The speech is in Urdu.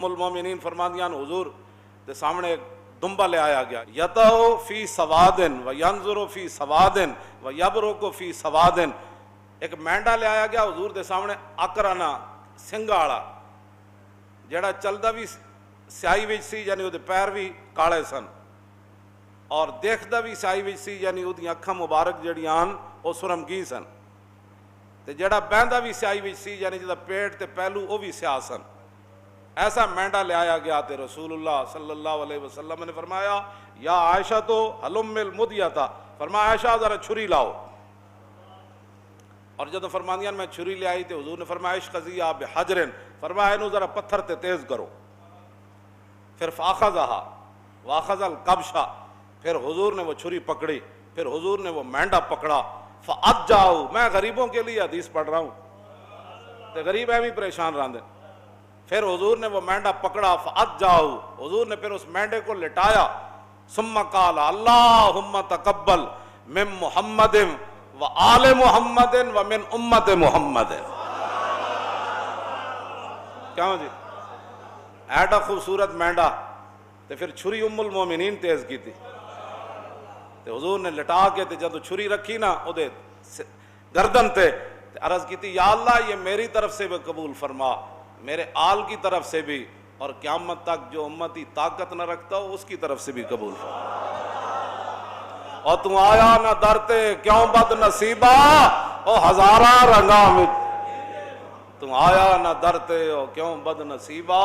المومنین فرماندیاں حضور دے سامنے ایک دمبا لے آیا گیا، یتو فی سوادن و ینظر فی سوادن و یبرک فی سوادن، ایک مینڈا لے آیا گیا حضور دے سامنے اکرانا سنگا والا جڑا چلدا بھی سیاہی وچ سی، یعنی وہ پیر بھی کالے سن اور دیکھدا بھی سیاہی وچ سی، یعنی وہ اکھاں مبارک جڑیاں وہ سرمگی سن، تے جڑا بہندا بھی سیاہی وچ سی، یعنی جدا پیٹ تے پہلو وہ بھی سیاہ سن۔ ایسا مینڈا لے آیا گیا تے رسول اللہ صلی اللہ علیہ وسلم نے فرمایا یا عائشہ تو حلم المدیتا، فرمایا عائشہ ذرا چھری لاؤ، اور جب فرماندیاں میں چھری لے آئی تے حضور نے فرمایا اشخذیہ بحجرن، فرمایا انہوں ذرا پتھر تے تیز کرو، پھر فاخذہا واخذ القبشہ، پھر حضور نے وہ چھری پکڑی، پھر حضور نے وہ مینڈا پکڑا، فاجاؤ، میں غریبوں کے لیے حدیث پڑھ رہا ہوں تے غریب ایویں پریشان رہندے، پھر حضور نے وہ مینڈا پکڑا، فاجاؤ، حضور نے پھر اس مینڈے کو لٹایا، ثم قال اللہم تقبل من محمد و آل محمد و من امت محمد۔ کیا جی ایڈا خوبصورت مینڈا تے پھر چھری ام المومنین تیز کی تھی تے حضور نے لٹا کے تے جب چھری رکھی نا او دے گردن تے عرض کی تھی یا اللہ یہ میری طرف سے بھی قبول فرما، میرے آل کی طرف سے بھی، اور قیامت تک جو امتی طاقت نہ رکھتا ہو اس کی طرف سے بھی قبول فرما۔ اور تم آیا نہ درتے کیوں بد نصیبہ او ہزارہ رنگاں وچ، تم آیا نہ درتے او کیوں بد نصیبہ